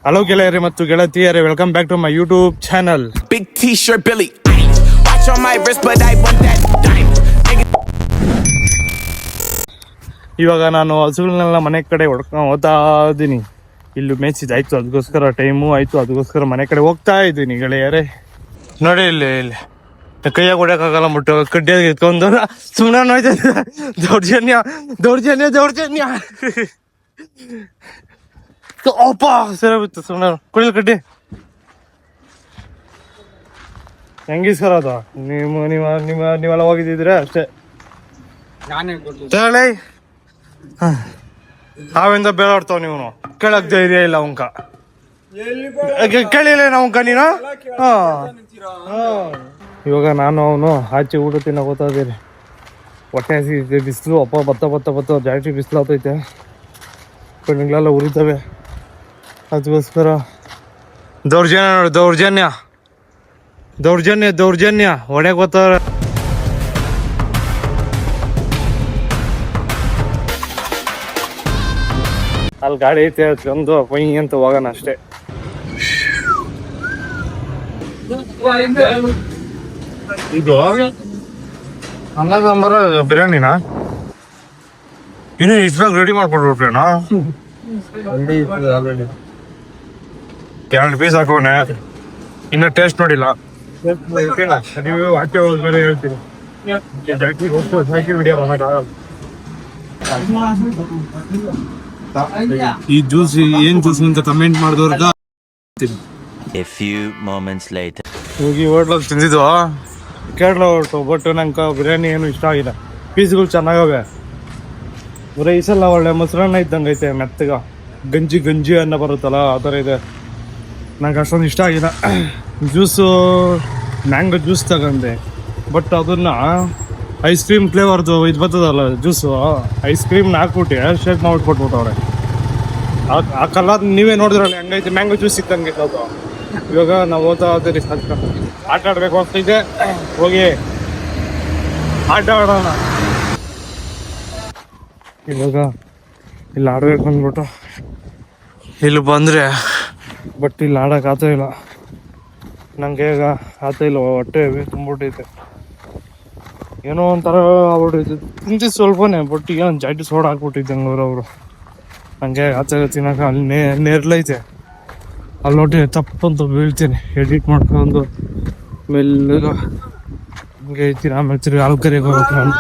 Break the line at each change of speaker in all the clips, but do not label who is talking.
Hello ಗೆಳೆಯರೇ ಮತ್ತು ಗೆಳತಿಯರೇ, welcome back to my YouTube channel.
Big T-shirt Billy. Watch on my wrist, but I want that diamond.
ಇವಾಗ ನಾನು ಹಸುಗಳನ್ನೆಲ್ಲ ಮನೆ ಕಡೆ ಹೊಡ್ಕೊಂಡು ಹೋಗ್ತಾ ಇದ್ದೀನಿ. ಇಲ್ಲಿ ಮೇಯ್ಸಿದಾಯ್ತು, ಅದಕ್ಕೋಸ್ಕರ ಟೈಮು ಆಯಿತು, ಅದಕ್ಕೋಸ್ಕರ ಮನೆ ಕಡೆ ಹೋಗ್ತಾ ಇದ್ದೀನಿ ಗೆಳೆಯರೇ. ನೋಡಿ ಇಲ್ಲಿ ಕೈಯಾಗ ಹೊಡ್ಯೋಕ್ಕಾಗಲ್ಲ, ಮುಟ್ಟು ಕಡ್ಡಿಯಾಗಿ ಇಟ್ಕೊಂಡು ಸುಮ್ಮನೆ ನೋಯ್ತದೆ. ದೌರ್ಜನ್ಯ ದೌರ್ಜನ್ಯ ದೌರ್ಜನ್ಯ. ಅಪ್ಪ ಸರಿ ಬಿತ್ತು, ಸುಮ್ಮನೆ ಕುಡಿಲ್ ಕಡ್ಡಿ. ಹೆಂಗಿ ಸರ್ ಅದು ನೀವೆಲ್ಲ ಹೋಗಿದ್ದಿದ್ರೆ ಅಷ್ಟೇ. ಹೇಳಿ ನಾವಿಂದ ಬೇಡಾಡ್ತಾವ ನೀವು, ಕೇಳಕ್ ಧೈರ್ಯ ಇಲ್ಲ ಅವಂಕ. ಕೇಳಿಲ್ಲ ಅವಂಕ ನೀನು. ಇವಾಗ ನಾನು ಅವನು ಆಚೆ ಊಟ ತಿನ್ನಕ್ ಹೋಗ್ತಾ ಇದ್ದೀರಿ. ಹೊಟ್ಟೆ ಹಸಿ ಬಿಸಿಲು, ಅಪ್ಪ ಬತ್ತ ಜಾಸ್ತಿ ಬಿಸಿಲು ಆಗ್ತೈತೆ, ಕಣ್ಣುಗಳೆಲ್ಲ ಉರಿತವೆ. ಅದಕ್ಕೋಸ್ಕರ ದೌರ್ಜನ್ಯ ನೋಡಿ, ದೌರ್ಜನ್ಯ ದೌರ್ಜನ್ಯ ದೌರ್ಜನ್ಯ ಹೊಡೆಗೆ ಗೊತ್ತವ್ರೆ. ಅಲ್ಲಿ ಗಾಡಿ ಐತೆ ಒಂದು ಪೈ ಅಂತ ಹೋಗೋಣ ಅಷ್ಟೇ. ಇದು ಅನ್ನ ಸಾಂಬಾರ ಬಿರಿಯಾನಿನ ಇನ್ನು ಇಷ್ಟಾಗ ರೆಡಿ ಮಾಡ್ಕೊಟ್ಬಿಟ್ರೇನಾ? ಎರಡು ಪೀಸ್ ಹಾಕೋನೆ, ಇನ್ನು ಟೇಸ್ಟ್ ನೋಡಿಲ್ಲ. ನೀವು ಆಚೆ ಹೋದ್ಮೇಲೆ ಹೇಳ್ತೀನಿ. ಈ ಜ್ಯೂಸ್ ಏನ್ ಜ್ಯೂಸ್ ಅಂತ ಕಮೆಂಟ್ ಮಾಡಿದವ್ರಿಗೆ ಹೋಗಿ ಹೋಟ್ಲಲ್ಲಿ ತಿಂದಿದ್ವು, ಕೇರಳ ಹೊರಟು. ಬಟ್ ನಂಗೆ ಬಿರಿಯಾನಿ ಏನು ಇಷ್ಟ ಆಗಿಲ್ಲ. ಪೀಸ್ಗಳು ಚೆನ್ನಾಗವೆ, ಬರೀ ಈ ಸಲ ಒಳ್ಳೆ ಮೊಸರನ್ನ ಇದ್ದಂಗೆ ಐತೆ, ಮೆತ್ತಗ ಗಂಜಿ ಅನ್ನ ಬರುತ್ತಲ್ಲ ಆ ಥರ ಇದೆ. ನಂಗೆ ಅಷ್ಟೊಂದು ಇಷ್ಟ ಆಗಿಲ್ಲ. ಜ್ಯೂಸು ಮ್ಯಾಂಗೋ ಜ್ಯೂಸ್ ತಗೊಂಡೆ, ಬಟ್ ಅದನ್ನು ಐಸ್ ಕ್ರೀಮ್ ಫ್ಲೇವರ್ದು ಇದು ಬರ್ತದಲ್ಲ ಜ್ಯೂಸು, ಐಸ್ ಕ್ರೀಮ್ನ ಹಾಕ್ಬಿಟ್ಟು ಶೇಕ್ ಮಾಡ್ಬಿಟ್ಟು ಕೊಟ್ಬಿಟ್ಟವ್ರೆ. ಆ ಕಲರ್ ನೀವೇ ನೋಡಿದ್ರಲ್ಲ ಹೆಂಗೈತೆ, ಮ್ಯಾಂಗೋ ಜ್ಯೂಸ್ ಇದ್ದಂಗೆ ಅದು. ಇವಾಗ ನಾವು ಓದ್ತಾ ಇದ್ದೀರಿ, ಆಟ ಆಡ್ಬೇಕು ಆಗ್ತೈತೆ, ಹೋಗಿ ಆಟ ಆಡೋಣ. ಇವಾಗ ಇಲ್ಲಿ ಆಡ್ಬೇಕು ಅಂದ್ಬಿಟ್ಟು ಇಲ್ಲಿ ಬಂದರೆ, ಬಟ್ ಇಲ್ಲಿ ಆಡೋಕೆ ಆಗ್ತಾ ಇಲ್ಲ ನನಗೆ. ಈಗ ಆಗ್ತಾ ಇಲ್ಲ, ಹೊಟ್ಟೆ ತುಂಬಿಟ್ಟೈತೆ, ಏನೋ ಒಂಥರ ಆಗ್ಬಿಟ್ಟೈತೆ. ತಿಂತಿ ಸ್ವಲ್ಪನೇ, ಬಟ್ ಈಗ ಜಾಸ್ತಿ ಸೋಡ ಹಾಕ್ಬಿಟ್ಟಿದ್ದಂಗೆ ಅವರು. ನನಗೆ ಆಗ್ತಾ ತಿನ್ನೋಕೆ. ಅಲ್ಲಿ ನೇರ್ಲೈತೆ, ಅಲ್ಲಿ ನೋಡಿ ತಪ್ಪಂತ ಬೀಳ್ತೀನಿ. ಎಡಿಟ್ ಮಾಡ್ಕೊಂಡು ಮೆಲ್ಲಗ ಹಂಗೆ ಐತೀನಿ. ಆಮೇಲೆ ತಿರ್ಗಿ ಆಲ್ಕರಿಗೆ ಹೋಗ್ಬೇಕು ಅಂತ.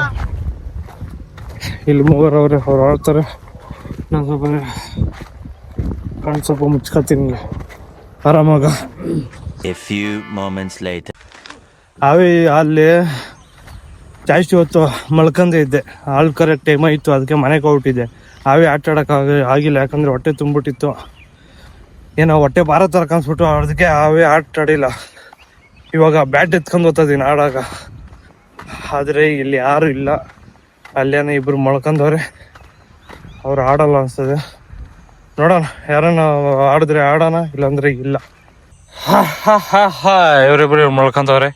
ಇಲ್ಲಿ ಮೂವರವ್ರೆ, ಅವ್ರು ಆಡ್ತಾರೆ, ನಾನು ಸ್ವಲ್ಪ ಮುಚ್ಕೊತೀನಿ ಆರಾಮಾಗ. ಅವಿ ಅಲ್ಲಿ ಜಾಸ್ತಿ ಹೊತ್ತು ಮಲ್ಕೊಂಡೇ ಇದ್ದೆ, ಹಾಲು ಕರೆಕ್ಟ್ ಟೈಮ್ ಇತ್ತು, ಅದಕ್ಕೆ ಮನೆಗೆ ಹೋಗ್ಬಿಟ್ಟಿದ್ದೆ. ಅವೇ ಆಟ ಆಡೋಕೆ ಆಗಿಲ್ಲ, ಯಾಕಂದರೆ ಹೊಟ್ಟೆ ತುಂಬಿಟ್ಟಿತ್ತು. ಏನೋ ಹೊಟ್ಟೆ ಭಾರ ಥರ ಕಾಣಿಸ್ಬಿಟ್ಟು ಅದಕ್ಕೆ ಅವೇ ಆಟ ಆಡಿಲ್ಲ. ಇವಾಗ ಬ್ಯಾಟ್ ಎತ್ಕೊಂಡು ಹೋಗ್ತಿದ್ದೀನಿ ಆಡಾಗ, ಆದರೆ ಇಲ್ಲಿ ಯಾರು ಇಲ್ಲ. ಅಲ್ಲೇನೋ ಇಬ್ಬರು ಮಲ್ಕೊಂಡವ್ರೆ, ಅವ್ರು ಆಡಲ್ಲ ಅನಿಸ್ತದೆ. ನೋಡೋಣ, ಯಾರನ್ನ ಆಡಿದ್ರೆ ಆಡೋಣ, ಇಲ್ಲಾಂದ್ರೆ ಇಲ್ಲ. ಇವರಿಬ್ಬರು ಮಲ್ಕೊಂತವ್ರೆ,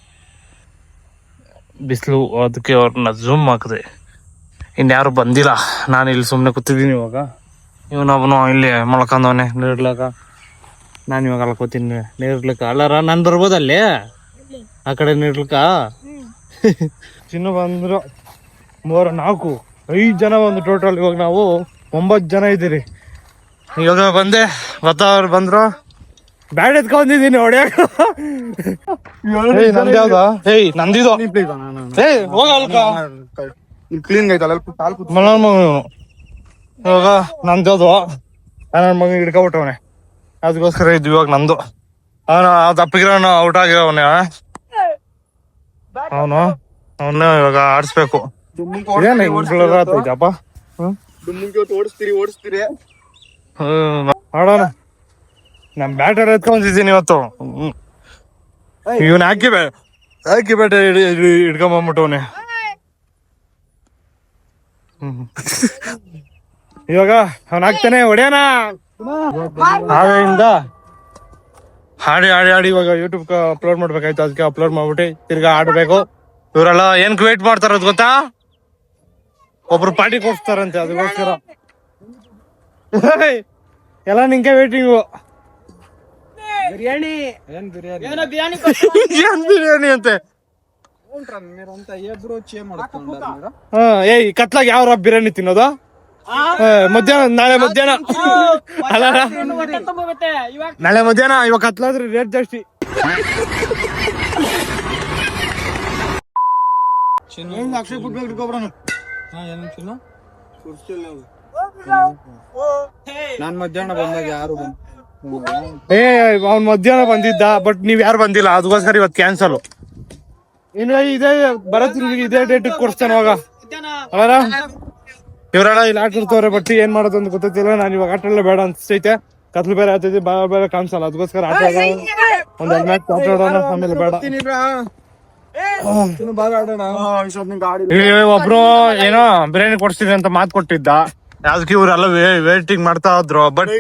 ಬಿಸಿಲು, ಅದಕ್ಕೆ ಅವ್ರನ್ನ ಝೂಮ್ ಹಾಕಿದೆ. ಇನ್ಯಾರು ಬಂದಿಲ್ಲ, ನಾನು ಇಲ್ಲಿ ಸುಮ್ಮನೆ ಕೂತಿದ್ದೀನಿ. ಇವಾಗ ಇವನೊಬ್ಬನು ಇಲ್ಲಿ ಮಲ್ಕೊಂಡವನೆ ನೀರ್ಲಕ್ಕ. ನಾನು ಇವಾಗ ಅಲ್ಕೋತೀನಿ ನೀರ್ಲಿಕ್ಕ. ಅಲ್ಲಾರ ನಾನು ಬರ್ಬೋದಲ್ಲಿ ಆ ಕಡೆ ನೀರ್ಲಿಕ್ಕ. ಚಿನ್ನು ಬಂದರು 5 ಜನ ಒಂದು ಟೋಟಲ್. ಇವಾಗ ನಾವು 9 ಜನ ಇದ್ದೀರಿ. ಇವಾಗ ಬಂದೆ, ಅವ್ರು ಬಂದ್ರು, ಬ್ಯಾಡ್ ಎತ್ಕೊಂಡಿದ್ದೀನಿ ಹೊಡ್ಯಾಕ. ನಂದ್ಯಾವ್ದ? ನಂದಿದು. ಹೋಗಲ್ಕ ಕ್ಲೀನ್ ಐತಲ್ಲ. ಇವಾಗ ನಂದದು ನನ್ನ ಮಗ ಹಿಡ್ಕೊಬಿಟ್ಟವನೆ, ಅದಕ್ಕೋಸ್ಕರ ಇದ್ದು. ಇವಾಗ ನಂದು ಅದು ಅಪ್ಪಿಗಿರೋನು ಔಟ್ ಆಗಿರೋವನೆ. ಅವನ್ನ ಇವಾಗ ಆಡಿಸ್ಬೇಕು. ಏನಾಯ್ತಪ್ಪ, ಓಡಿಸ್ತೀರಿ ಆಡೋಣ. ನಾನು ಬ್ಯಾಟರ್ ಎತ್ಕೊಂಡಿದ್ದೀನಿ ಇವತ್ತು. ಇವನ್ ಹಾಕಿ ಬ್ಯಾಟ ಹಿಡ್ಕೊಂಬಂದ್ಬಿಟ್ಟವನೆ. ಇವಾಗ ಅವನ್ ಹಾಕ್ತಾನೆ, ಹೊಡ್ಯಾನ. ಹಾಗೆಯಿಂದ ಹಾಡಿ ಇವಾಗ ಯೂಟ್ಯೂಬ್ ಅಪ್ಲೋಡ್ ಮಾಡ್ಬೇಕಾಯ್ತು, ಅದಕ್ಕೆ ಅಪ್ಲೋಡ್ ಮಾಡ್ಬಿಟ್ಟು ತಿರ್ಗಾ ಆಡ್ಬೇಕು. ಇವರೆಲ್ಲ ಏನಕ್ಕೆ ವೇಟ್ ಮಾಡ್ತಾರದು ಗೊತ್ತಾ? ಒಬ್ರು ಪಾರ್ಟಿ ಕೊಡ್ತಾರಂತೆ, ಅದಕ್ಕೋಸ್ಕರ ಎಲ್ಲ ನಿಂಗೆ ವೇಟಿಂಗು.
బిర్యానీ
ಏನ್ ಬಿರಿಯಾನಿ ಅಂತೆ
మీరంతా ఏ బ్రో చేయమంటున్నారు మీరు
ಏಯ್ ಕತ್ಲಾಗ ಯಾವ ಬಿರಿಯಾನಿ ತಿನ್ನೋದು ಮಧ್ಯಾಹ್ನ ನಾಳೆ ಮಧ್ಯಾಹ್ನ ಅಲ್ಲ ನಾಳೆ ಮಧ್ಯಾಹ್ನ ಇವಾಗ ಕತ್ಲಾದ್ರೆ ರೇಟ್ ಜಾಸ್ತಿ
ಅಕ್ಷಯ್ ಬಿಡ್ಬೇಕು ಗೊಬ್ಬರನು ಏನು ಚಿನ್ನ ನಾನ್ ಮಧ್ಯಾಹ್ನ ಬಂದಾಗ ಯಾರು
ಅವ್ನ್ ಮಧ್ಯಾಹ್ನ ಬಂದಿದ್ದ ಬಟ್ ನೀವ್ ಯಾರು ಬಂದಿಲ್ಲ ಅದಕ್ಕೋಸ್ಕರ ಇವತ್ತು ಕ್ಯಾನ್ಸಲ್ ಇನ್ನು ಇದೇ ಬರತ್ತಿಲ್ಲ ಇದೇ ಡೇಟ್ ಕೊಡ್ಸ್ತೇನೆ ಅವಾಗ ಅವರ ಇವರೆಲ್ಲ ಇಲ್ಲಿ ಆಟಿರ್ತವ್ರೆ ಬಟ್ ಏನ್ ಮಾಡೋದು ಅಂತ ಗೊತ್ತಿಲ್ಲ ನಾನು ಇವಾಗ ಆಟ ಎಲ್ಲ ಬೇಡ ಅನ್ಸ್ತೈತೆ ಕತ್ಲು ಬೇರೆ ಆಗ್ತೈತಿ ಬೇರೆ ಕಾಣಿಸಲ್ಲ ಅದಕ್ಕೋಸ್ಕರ ಆಟ ಒಂದ್ 2 ಮ್ಯಾಚ್ ಆಟ ಆಡೋಣ ಆಮೇಲೆ ಬೇಡ ಒಬ್ರು ಏನೋ ಬಿರಿಯಾನಿ ಕೊಡ್ಸ್ತೀನಿ ಅಂತ ಮಾತು ಕೊಟ್ಟಿದ್ದ ಅದಕ್ಕೆ ಇವ್ರೆಲ್ಲ ವೇಟಿಂಗ್ ಮಾಡ್ತಾ ಇದ್ರು ಬಟ್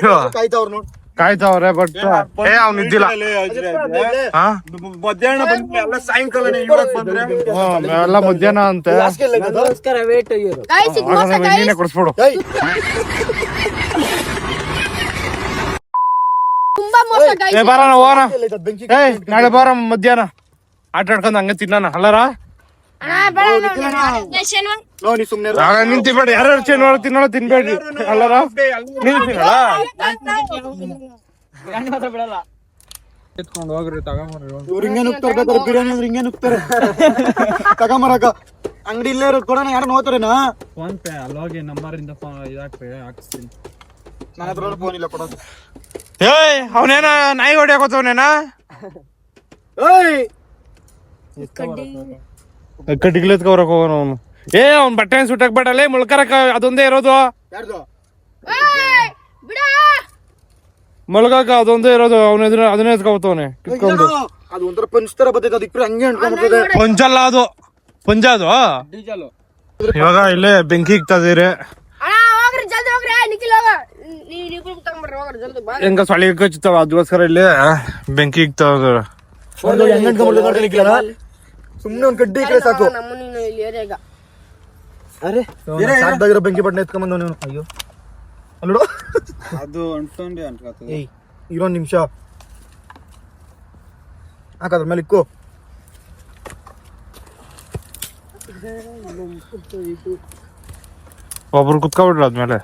ಕಾಯ್ತಾವ್ರೆ ಬಟ್ ಅವ್ನು ಇದ್ದಿಲ್ಲ
ಮಧ್ಯಾಹ್ನ ಬಂದ್ರೆ ಸಾಯಂಕಾಲ
ಎಲ್ಲ ಮಧ್ಯಾಹ್ನ ಅಂತೆ ನೀನೇ ಕೊಡ್ಸ್ಬಿಡು ಬರೋಣ ಹೋಗೋಣ ನಾಳೆ ಬರ ಮಧ್ಯಾಹ್ನ ಆಟ ಆಡ್ಕೊಂಡ್ ಹಂಗ ತಿನ್ನೋಣ ಅಲ್ಲಾರ ನಿಂತಿಬೇಡಿ ಯಾರು ತಿನ್ನೋಣ ತಿನ್ಬೇಡ್ರಿ ಅಲ್ಲಾರ ನೀವು ತಿನ್ನಲ್ಲ
ಎತ್ಕೊಂಡು ಹೋಗ್ರಿ ತಗೊಂಬರ್ರಿ
ಇವ್ರು ಹಿಂಗೆ ನುಗ್ತಾರೆ ಬೇಕಾದ್ರೆ ಬಿರಿಯಾನಿ ಅಂದ್ರೆ ಹಿಂಗೆ ನುಗ್ತಾರೆ ತಗೊಂಬರಕ ಅಂಗಡಿ ಇಲ್ಲೇ ಇರೋದು ಕೊಡೋಣ ಯಾರು ನೋಡ್ತಾರೇನಾ
ಫೋನ್ ಪೇ ಅಲ್ಲಿ ಹೋಗಿ ನಂಬರ್ ಇಂದ ಇದಾಕ್ರಿ ಹಾಕ್ಸ್ತೀನಿ
ನನ್ನ ಹತ್ರ ಫೋನ್ ಇಲ್ಲ ಕೊಡೋದು
ಏಯ್ ಅವನೇನ ನಾಯಿ ಹೊಡಿಯಾಕೋತವನೇನ
ಏಯ್
ಕಟ್ಟಿಗ್ಲೆ ಎತ್ಕೊಬರಕ್ ಹೋಗೋಣ ಅವನು ಅವ್ನ್ ಬಟ್ಟೆ ಸುಟ್ಟಕ್ ಬೇಡಲ್ಲ ಮುಳ್ಕರಕ ಅದೊಂದೇ ಇರೋದು
ಯಾರ್ದು
ಮಲ್ಗಾಕ ಅದೊಂದೇ ಇರೋದು ಅವನ ಎದುರು ಅದನ್ನೇ ಎತ್ಕೊಬತ್ತವನೆ ಕಿತ್ಕೊಂಡು
ಅದು ಒಂಥರ ಪಂಚ್ತರ ಬರ್ತೈತೆ ಅದಕ್ಕೆ ಹಂಗೆ ಅನ್ಕೊಂಡ್ಬಿಡ್ತದೆ
ಪಂಚಲ್ಲ ಅದು ಪಂಚ ಅದು
ಡೀಸೆಲ್
ಇವಾಗ ಇಲ್ಲೇ ಬೆಂಕಿ ಇಕ್ತದಿರಿ ಹೆಂಗ ಸೊಳ್ಳೆ ಕಚ್ಚುತ್ತಾವ ಅದಕ್ಕೋಸ್ಕರ ಇಲ್ಲಿ ಬೆಂಕಿ ಇಕ್ತಾವ
ಹೆಂಗೆ ಅನ್ಕೊಂಡ್ಬಿಡ್ತಾರೆ ಸುಮ್ಮನೆ ಒಂದ್ ಕಡ್ಡಿ ಇಕ್ಕರೆ ಸಾಕು ಅರೆ ಸಾಕ್ದಾಗಿರೋ ಬೆಂಕಿ ಬಟ್ಟೆ ಎತ್ಕೊಂಬಂದವ್ ನೀನು ಅಯ್ಯೋ ಅಲ್ಲೋ
ಅದು ಅಂಟ್ಕೊಂಡೆ ಅಂಟ್ಕೊತದೆ
ಏಯ್ ಇರೋ ನಿಮಿಷ ಹಾಕದ್ರ ಮೇಲೆ ಇಕ್ಕು
ಒಬ್ರು ಕುತ್ಕೊಬಿಡ್ಲ ಅದ್ಮೇಲೆ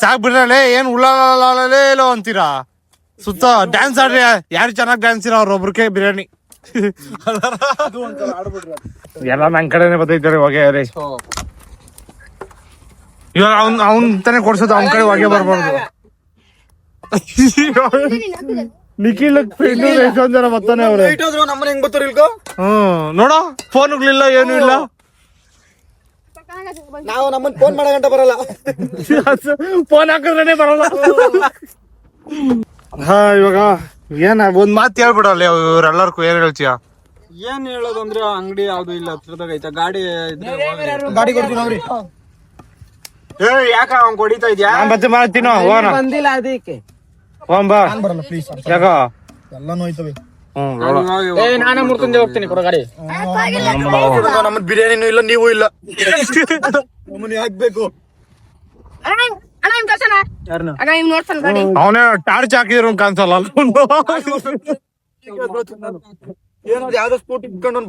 ಸಾಕ್ ಬಿಡ್ರಲ್ಲೇ ಏನ್ ಉಳ್ಳಾಲೇ ಇಲ್ಲೋ ಅಂತೀರಾ ಸುತ್ತ ಡ್ಯಾನ್ಸ್ ಆಡ್ರಿ ಯಾರು ಚೆನ್ನಾಗ್ ಡ್ಯಾನ್ಸ್ ಇರೋ ಅವ್ರೊಬ್ರಿಗೆ ಬಿರಿಯಾನಿ ಎಲ್ಲ ನನ್ ಕಡೆನೆ ಬರ್ತೈತಾರೆ ಹೊಗೆ ರೀ ಇವಾಗ ಅವ್ನ್ ತಾನೇ ಕೊಡ್ಸೋದು ಅವ್ನ ಕಡೆ ಹೊಗೆ ಬರ್ಬಾರ್ದು ನಿಖಿಲ್ ಫ್ರೆಂಡ್ ಎಷ್ಟೊಂದ್ ಜನ ಬರ್ತಾನೆ ಅವ್ರೆ
ನಮ್ಮನೆ ಹೆಂಗ್ ಬರ್ತಾರ ಇಲ್ಕೋ
ನೋಡೋ ಫೋನ್ಗಳಿಲ್ಲ ಏನು ಇಲ್ಲ
ನಾವು ನಮ್ಮನ್ ಫೋನ್ ಮಾಡೋ ಗಂಟ ಬರಲ್ಲ
ಫೋನ್ ಹಾಕಿದ್ರೇನೆ ಬರಲ್ಲ ಇವಾಗ ಏನ ಒಂದ್ ಮಾತು ಹೇಳ್ಬಿಡಲ್ಲ ಇವ್ರೆಲ್ಲರಿಗೂ ಏನ್ ಹೇಳ್ತೀಯ
ಏನ್ ಹೇಳೋದು ಅಂದ್ರೆ ಅಂಗಡಿ ಯಾವ್ದು ಇಲ್ಲ ಹತ್ರದಾಗ ಐತ ಗಾಡಿ
ಗಾಡಿ ಕೊಡ್ತೀವಿ ನಾವ್ರಿ
ಯಾಕ ಅವ್ನ್ ಹೊಡಿತಾ ಇದ್ಯಾ
ಮತ್ತೆ ಮಾಡ್ತೀನೋ ಹೋಗೋಣ
ಬಂದಿಲ್ಲ ಅದಕ್ಕೆ
ಹೋಗೋಣ ಬಾ
ಬರಲ್ಲ ಪ್ಲೀಸ್
ಯಾಕ
ಎಲ್ಲಾನು ಹೋಯ್ತವೆ
ನಾನೇ ಮುರ್ಕೊಂಡೆ ಹೋಗ್ತೀನಿ ಕೊಡ ಗಾಡಿ
ನಮ್ಮ ಬಿರಿಯಾನಿನೂ ಇಲ್ಲ ನೀವು ಇಲ್ಲ ನಮ್ಮನ್ನ ಹಾಕ್ಬೇಕು
ಅವನೇ ಟಾರ್ಚ್ ಹಾಕಿದ್ರು ಕಾಣಿಸಲ್ಲ
ಏನಾದ್ರು ಯಾವ್ದೋ ಸ್ಪೋರ್ಟ್ ಇಟ್ಕೊಂಡು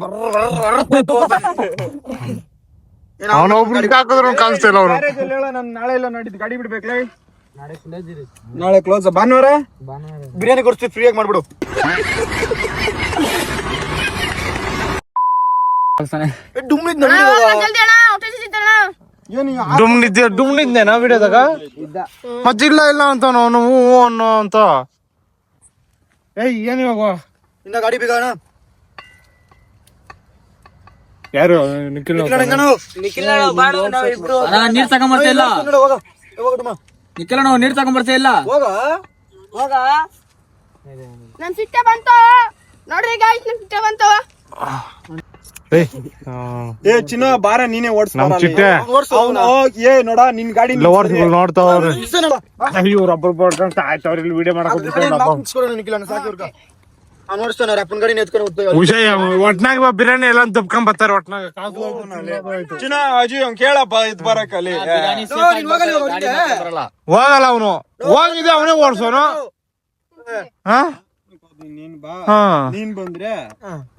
ಅವನೊಬ್ರು ಹಾಕಿದ್ರು ಕಾಣಿಸ್ತಾ ಇಲ್ಲ ಅವನು
ನಾನು ನಾಳೆ ಇಲ್ಲ ನಾಡಿದ್ದು ಗಾಡಿ ಬಿಡ್ಬೇಕಲೇ ನಾಳೆ ಕ್ಲೋಸ್ ಭಾನುವಾರ
ಬಿರಿಯಾನಿ ಕೊಡ್ತೀವಿ ಫ್ರೀಯಾಗಿ ಮಾಡ್ಬಿಡು
ಡುಮ್ ನಿದ್ನೇನಾ ವಿಡಿಯೋದಾಗ ಮತ್ತಿಲ್ಲ ಇಲ್ಲ ಅಂತ ಅವನು ಹೂ ಅನ್ನೋ ಅಂತ ಏನ್ ಇವಾಗ
ಇನ್ನ ಗಾಡಿ ಬೇಕಣ
ಯಾರು ನಿಖಿಲ್
ನೀರ್ ತಗೊಂಬರ್ತಾ ಇಲ್ಲ ನಿಖಿಲ ನಾವು ನೀರ್ ತಗೊಂಬರ್ತಾ ಇಲ್ಲ
ನನ್ ಸಿಟ್ಟೆ ಬಂತು ನೋಡ್ರಿ ಗಾಯ್ಸ್ ನನ್ ಸಿಟ್ಟೆ ಬಂತು
ಏ ಚಿನ್ನ ಬಾರ ನೀನೇ
ನಮ್ ಚಿಟ್ಟೆ
ಏ ನೋಡ ನಿನ್ ಗಾಡಿ
ಲವರ್ಸ್ಗಳು ನೋಡ್ತಾವ್ರೆ ಇವ್ರು ಒಬ್ಬರು ಆಯ್ತವ್ರ ಇಲ್ಲಿ ವಿಡಿಯೋ ಮಾಡಕ್
ನಿಖಿಲ ಸಾಕಿ ನೋಡಿಸ್ತಾನ ಅವ್ರ ಅಪ್ಪನ ಗಾಡಿನ ಎತ್ಕೊಂಡು ಹೋಗ್ತಾ
ವಿಷಯ ಒಟ್ನಾಗ ಬಿರಿಯಾನಿ ಎಲ್ಲ ತಪ್ಕೊಂಡ್ ಬರ್ತಾರೆ ಒಟ್ನಾಗ
ಚಿನ್ನ ಅಜಿ ಅವ್ನ್ ಕೇಳಪ್ಪ ಇದ್ ಬರಕಲ್ಲಿ
ಹೋಗಲ್ಲ ಅವನು ಹೋಗಿದೆ ಅವನೇ ಓಡ್ಸೋನು ಹಾ
ನೀನ್ ಬಾ
ಹಾ
ನೀನ್ ಬಂದ್ರೆ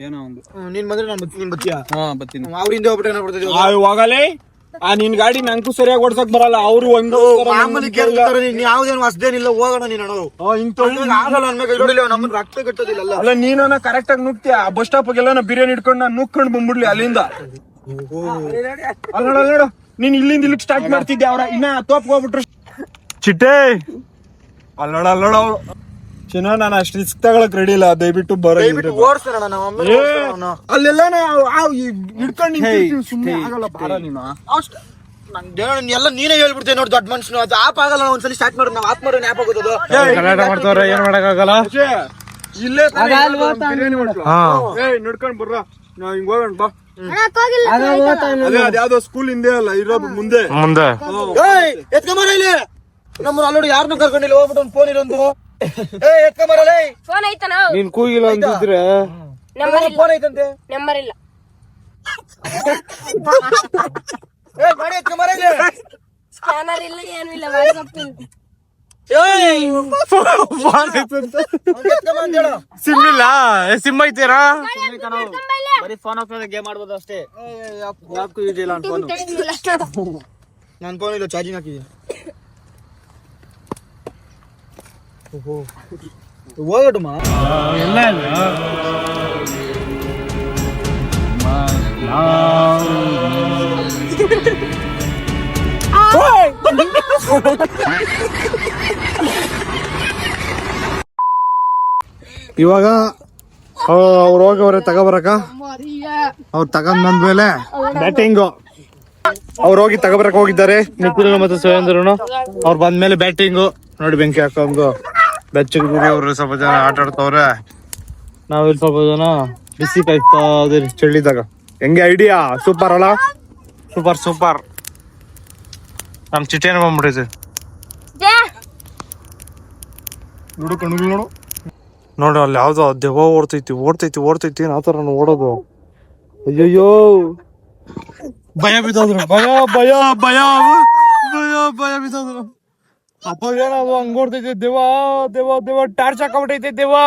ಏನೋ ಒಂದು
ನೀನ್ ಬಂದ್ರೆ ನೀನ್ ಬತ್ತೀಯಾ
ಬರ್ತೀನಿ
ಅವ್ರಿಂದ ಹೋಗ್ಬಿಟ್ರೆ ಏನಾಗ್ಬಿಡ್ತದೆ
ಹೋಗಲೇ ನಿನ್ ಗಾಡಿ ನಂಗೂ ಸರಿಯಾಗಿ ಓಡ್ಸಕ್ ಬರಲ್ಲ ಅವ್ರು
ಮಾಮೂಲಿ ಕೇಳ್ತಾರೆ ನೀನ್ ಯಾವ್ದೇನು ಹೊಸದೇನಿಲ್ಲ ಹೋಗೋಣ ನೀನ್ ಅಣ್ಣ ಆಗಲ್ಲ ಅನ್ಬೇಕು ನೋಡಿಲ್ಲ ನಮ್ಮನ್ನ ರಕ್ತ ಕಟ್ಟೋದಿಲ್ಲ
ಅಲ್ಲ ನೀನ ಕರೆಕ್ಟ್ ಆಗಿ ನುಗ್ತೀಯ ಬಸ್ ಸ್ಟಾಪ್ ಎಲ್ಲ ಬಿರಿಯಾನಿ ಇಟ್ಕೊಂಡು ನಾನು ನುಗ್ಕೊಂಡು ಬಂದ್ಬಿಡ್ಲಿ ಅಲ್ಲಿಂದ ಅಲ್ಲ ನೋಡು ನೀನ್ ಇಲ್ಲಿಂದ ಇಲ್ಲಿಗೆ ಸ್ಟಾರ್ಟ್ ಮಾಡ್ತಿದ್ದೆ ಅವ್ರ ಇನ್ನ ತೋಪ್ ಹೋಗ್ಬಿಟ್ರು
ಚಿಟ್ಟೆ
ಅಲ್ಲೋಡ ಚಿನ್ನ ನಾನು ಅಷ್ಟು ರಿಸ್ಕ್ ತಗೊಳಕ್ ರೆಡಿ ಇಲ್ಲ ದಯವಿಟ್ಟು ಬರೋ
ಓಡಿಸ್ತಾನ ನಮ್ಮ
ಅಲ್ಲೆಲ್ಲ ಹಿಡ್ಕೊಂಡು ಸುಮ್ಮನೆ ಆಗಲ್ಲ ಬಾರ ನೀನು
ಎಲ್ಲ ನೀನೇ ಹೇಳ್ಬಿಡ್ತೇವೆ ನೋಡಿ ದೊಡ್ಡ ಮನುಷ್ಯನು ಅದು ಆಪ್ ಆಗಲ್ಲ ಒಂದ್ಸಲಿ ಸ್ಟಾರ್ಟ್ ಮಾಡೋದು ನಾವು ಆಪ್ ಮಾಡೋಣ ಆಪ್ ಆಗೋದು
ಗಲಾಟೆ ಮಾಡ್ತಾವ್ರೆ ಏನ್ ಮಾಡಕ್ಕಾಗಲ್ಲ
ಇಲ್ಲೇ ನಡ್ಕೊಂಡ್ ಬರ್ರ ನಾವ್ ಹಿಂಗ್ ಹೋಗೋಣ ಬಾ ಅದೇ ಅದ್ಯಾವ್ದೋ ಸ್ಕೂಲ್ ಹಿಂದೆ ಅಲ್ಲ ಇರೋದು ಮುಂದೆ
ಎತ್ಕೊಂಬರ ಇಲ್ಲಿ ನಮ್ಮ ಅಲ್ಲೋಡಿ ಯಾರನ್ನು ಕರ್ಕೊಂಡಿಲ್ಲ ಹೋಗ್ಬಿಟ್ಟು ಒಂದು ಫೋನ್ ಇರೋದು ಎತ್ಕೊಂಬರಲ್ಲ
ಫೋನ್ ಐತನ
ನೀನ್ ಕೂಗಿಲ್ಲ ಅಂತಿದ್ರೆ
ಫೋನ್ ಐತಂತೆ
ನಂಬರ್ ಇಲ್ಲ
ಗಾಡಿ ಎತ್ಕೊಂಬರ ಇಲ್ಲಿ
ಸ್ಕ್ಯಾನರ್ ಇಲ್ಲ ಏನು ಇಲ್ಲ ವಾಟ್ಸ್ಆಪ್ ಇಲ್ಲ
ಸಿಮ್ ಇಲ್ಲ ಸಿಮ್ ಐತೀರಾ
ಬರೀ ಫೋನ್ ಹಾಕೋದು ಗೇಮ್ ಆಡ್ಬೋದು ಅಷ್ಟೇ ನನ್ ಫೋನ್ ಇಲ್ಲ ಚಾರ್ಜಿಂಗ್ ಹಾಕಿದ್ದೀನಿ ಹೋಗಟಮ್ಮ
ಎಲ್ಲ ಇವಾಗ ಅವ್ರು ಹೋಗವ್ರೆ ತಗೋಬರಕ ಅವ್ರು ತಗೊಂಡ್ ಬಂದ್ಮೇಲೆ ಬ್ಯಾಟಿಂಗು ಅವ್ರು ಹೋಗಿ ತಗೋಬರಕ್ ಹೋಗಿದ್ದಾರೆ ನಿಖಿಲ್ ಮತ್ತೆ ಸುರೇಂದ್ರನು ಅವ್ರು ಬಂದ್ಮೇಲೆ ಬ್ಯಾಟಿಂಗು ನೋಡಿ ಬೆಂಕಿ ಹಾಕೊಂಡು ಬೆಚ್ಚಗೆ ಅವ್ರು ಸ್ವಲ್ಪ ಜನ ಆಟ ಆಡ್ತವ್ರೆ ನಾವಿಲ್ಲಿ ಸ್ವಲ್ಪ ಜನ ಬಿಸಿ ಕಾಯ್ತಾ ಅದ್ರಿ ಚಳಿದಾಗ ಹೆಂಗೆ ಐಡಿಯಾ ಸೂಪರ್ ಅಲ್ಲ ಸೂಪರ್ ನಮ್ ಚಿಟ್ಟೇನ ಬಂದ್ಬಿಟ್ಟೈತೆ ನೋಡು ಕಣ್ಗಳು ನೋಡು ನೋಡಿ ಅಲ್ಲಿ ಯಾವ್ದೋ ದೆವ್ವ ಓಡ್ತೈತಿ ಆತರ ಓಡೋದು ಅಯ್ಯಯ್ಯೋ ಭಯ ಬಿದ್ದೋದ್ರು ಭಯ ಬಿದ್ದೋದ್ರು ಅಪ್ಪ ಏನದು ಹಂಗ ಓಡ್ತೈತಿ ದೆವ್ವ ಟಾರ್ಚ್ ಹಾಕೊಂಡ್ಬಿಟ್ಟೈತಿ ದೆವ್ವ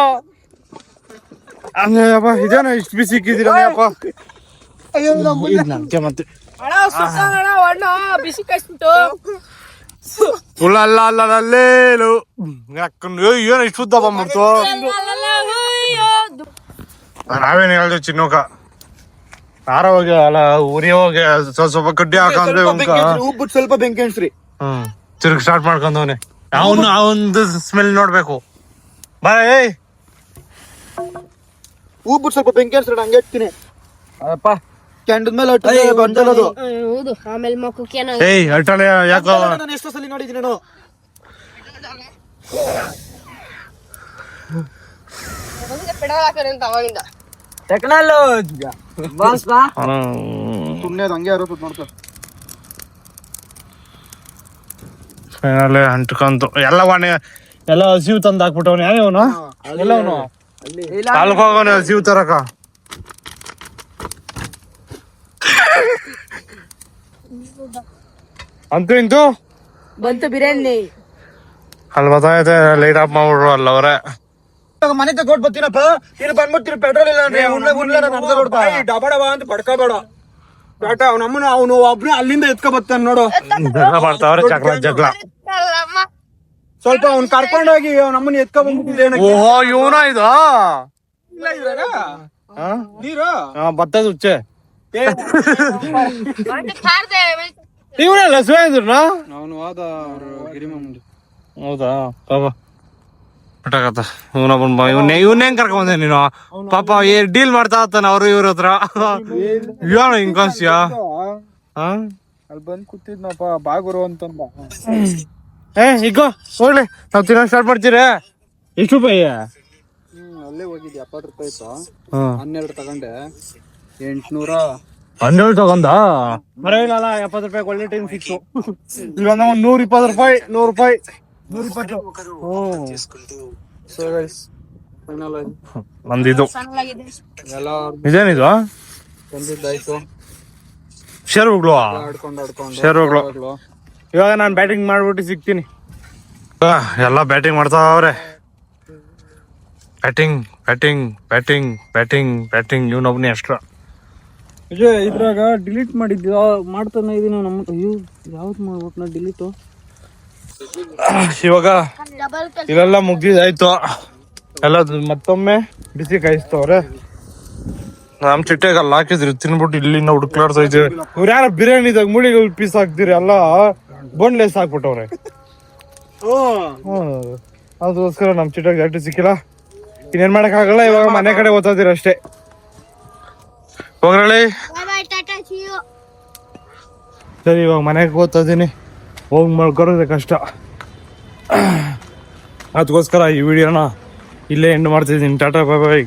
ಹಂಗಪ್ಪ ಇದೇನ ಇಷ್ಟು ಬಿಸಿ ಇಕ್ಕಿದ್ದೀರ ಅಪ್ಪ ಮತ್ತೆ
ಬಿಸಿ ಕಳಿಸ್ಬಿಟ್ಟು
ಅಲ್ಲೇಲು ಏನು ಇಷ್ಟು ಉದ್ದ ಬಂದ್ಬಿಡ್ತು ನಾವೇನು ಹೇಳ್ದೇವ್ ಚಿನ್ನೋಕ ಆರ ಹೋಗಿ ಅಲ್ಲ ಉರಿ ಹೋಗಿ ಸ್ವಲ್ಪ ಕಡ್ಡಿ ಹಾಕಂದ್ರೆ
ಉಬ್ಬಿಟ್ಟು ಸ್ವಲ್ಪ ಬೆಂಕಿ ಅನ್ಸ್ರಿ
ತಿರ್ಗಿ ಸ್ಟಾರ್ಟ್ ಮಾಡ್ಕೊಂಡವನೆ ಅವನದು ಸ್ಮೆಲ್ ನೋಡ್ಬೇಕು ಬರ ಏಯ್
ಉಬ್ಬಿಟ್ಟು ಸ್ವಲ್ಪ ಬೆಂಕಿ ಅನ್ಸ್ರಿ ಹಂಗೆ ಇಡ್ತೀನಿ
ಅದಪ್ಪ
ಕ್ಯಾಂಡಲ್ ಮೇಲೆ ಬಂದಲದು
ಹೌದು ಆಮೇಲೆ ಮಕ್ಕಕ್ಕೆ
ಏಯ್ ಅಟ್ಟಲೆ ಯಾಕೋ
ನಾನು ಎಷ್ಟೋ ಸಲ ನೋಡಿದ್ದೀನಿ ನಾನು
ಪೆಡಲ್ ಹಾಕೋಣ ಅಂತ ಅವಾಗಿಂದ
ಸುಮ್ಮನೆ ಅದು ಹಂಗೆ ಇರೋದು ನೋಡ್ಕೊ
ಫೈನಲ್ ಅಂಟ್ಕಂತು ಎಲ್ಲ ಹಸಿವು ತಂದು ಹಾಕ್ಬಿಟ್ಟವನು ಯಾವನು ಎಲ್ಲವನು ತಾಲೂಕು ಹೋಗೋನು ಹಸಿವು ತರಕ ಅಂತೂ ಇಂತೂ
ಬಂತು ಬಿರಿಯಾನಿ
ಅಲ್ಲಿ ಗೊತ್ತಾಗೈತೆ ಲೈಟ್ ಆಫ್ ಮಾಡ್ಬಿಡ್ರು ಅಲ್ಲವ್ರೆ
ಮನೆ ತಗೊಂಡ್ ಬರ್ತೀನಪ್ಪ ಇಲ್ಲಿ ಬಂದ್ಬಿಡ್ತೀರಿ ಪೆಟ್ರೋಲ್ ಇಲ್ಲ ಅಂದ್ರೆ
ಡಬ ಡಬ ಅಂತ ಬಡ್ಕೋಬೇಡ ಬೇಟ ಅವನಮ್ಮನ ಅವನು ಒಬ್ನೇ ಅಲ್ಲಿಂದ ಎತ್ಕೊ ಬರ್ತಾನೆ ನೋಡು
ಮಾಡ್ತಾವ್ರೆ ಜಗಳ
ಸ್ವಲ್ಪ ಅವ್ನ್ ಕರ್ಕೊಂಡೋಗಿ ಅವನಮ್ಮನ ಎತ್ಕೊ ಬಂದ್ಬಿಟ್ಟಿದ್ದೇನೆ
ಓಹೋ ಇವನ ಇದು
ನೀರು
ಬತ್ತದ ಹುಚ್ಚೆ ಇವನಲ್ಲ ಸುರೇಂದ್ರನ
ಅವನು ಹೋದ ಅವ್ರು ಗಿರಿಮಂಡಿ
ಹೌದಾ ಪಾಪ ಬಿಟ್ಟಾಗತ್ತ ಇವನ್ ಹೆಂಗ್ ಕರ್ಕೊಂಬಂದೆ ನೀನು ಪಾಪ ಡೀಲ್ ಮಾಡ್ತಾ ಇರ್ತಾನೆ ಅವ್ರು ಇವ್ರ ಹತ್ರ ಏನು ಹಿಂಗ್ ಕಾಣ್ಸ್ಯಾ
ಅಲ್ಲಿ ಬಂದ್ ಕೂತಿದ್ನಪ್ಪ ಬಾಗುರು ಅಂತಂದ
ಈಗ ಹೋಗ್ಲಿ ನಾವ್ ತಿನ್ನಕ್ ಸ್ಟಾರ್ಟ್ ಮಾಡ್ತೀರಾ ಎಷ್ಟು ರೂಪಾಯಿ
ಅಲ್ಲೇ ಹೋಗಿದ್ದೆ 70 ರೂಪಾಯಿ ಇತ್ತು 12 ತಗೊಂಡೆ 800
12 ತಗೊಂಡ ಮರವಿಲ್ಲ 70 ರೂಪಾಯಿ ಒಳ್ಳೆ ಟೈಮ್ ಸಿಕ್ತು ಈಗ ನಾವು 120 ರೂಪಾಯಿ 100 ರೂಪಾಯಿ 120
ಫೈನಲ್ ಆಗಿ
ನಂದಿದು
ಸಣ್ಣಗಿದೆ.
ಎಲ್ಲ
ಇದೇನಿದು
ಬಂದಿದ್ದಾಯ್ತು.
ಶೇರ್ಗಳು
ಆಡ್ಕೊಂಡು
ಶೇರ್ಗಳು ಇವಾಗ ನಾನು ಬ್ಯಾಟಿಂಗ್ ಮಾಡ್ಬಿಟ್ಟು ಸಿಗ್ತೀನಿ. ಎಲ್ಲ ಬ್ಯಾಟಿಂಗ್ ಮಾಡ್ತಾವ್ರೆ. Batting batting batting batting batting ಇವನೊಬ್ನೇ ಅಷ್ಟ್ರ.
ಇದ್ರಾಗ ಡಿಲೀಟ್ ಮಾಡಿದ್ಯಾ ಮಾಡ್ತಾನೆ ಇದೀನಿ ನಮ್ಮ ಅಯ್ಯೋ ಯಾವ್ದು ಮಾಡ್ಬೇಕು ನಾ ಡಿಲೀಟು.
ಇವಾಗ
ಡಬಲ್ ಕೆಲ್ಸ.
ಇವೆಲ್ಲ ಮುಗ್ದಿದಾಯ್ತು. ಎಲ್ಲ ಮತ್ತೊಮ್ಮೆ ಬಿಸಿ ಕಾಯಿಸ್ತವ್ರೆ. ನಮ್ ಚಿಟ್ಟೆಗೆ ಅಲ್ಲಿ ಹಾಕಿದ್ರಿ ತಿನ್ಬಿಟ್ಟು ಇಲ್ಲಿಂದ ಹುಡುಕ್ಲಾಡ್ತಾ ಇದ್ದೀವಿ. ಇವ್ರು ಯಾರ ಬಿರಿಯಾನಿದಾಗ ಮುಳಿಗಳು ಪೀಸ್ ಹಾಕ್ತಿರಿ ಎಲ್ಲ ಬೋನ್ಲೆಸ್ ಹಾಕ್ಬಿಟ್ಟವ್ರೆ. ಅದಕ್ಕೋಸ್ಕರ ನಮ್ ಚಿಟ್ಟೆಗೆ ಜಾಸ್ತಿ ಸಿಕ್ಕಿಲ್ಲ. ಇನ್ನೇನ್ ಮಾಡಕ್ ಆಗಲ್ಲ. ಇವಾಗ ಮನೆ ಕಡೆ ಓದ್ತಿರ ಅಷ್ಟೇ. ಹೋಗ್ರಳಿ.
Bye bye, tata, see you.
ಸರಿ ಇವಾಗ ಮನೆಗೆ ಓದ್ತಾ ಇದೀನಿ. ಹೋಗಿ ಮಾಡ್ಕೊಡೋದೆ ಕಷ್ಟ. ಅದಕ್ಕೋಸ್ಕರ ಈ ವಿಡಿಯೋನ ಇಲ್ಲೇ ಎಂಡ್ ಮಾಡ್ತಿದ್ದೀನಿ. ಟಾಟಾ, ಬಾಯ್ ಬಾಯ್.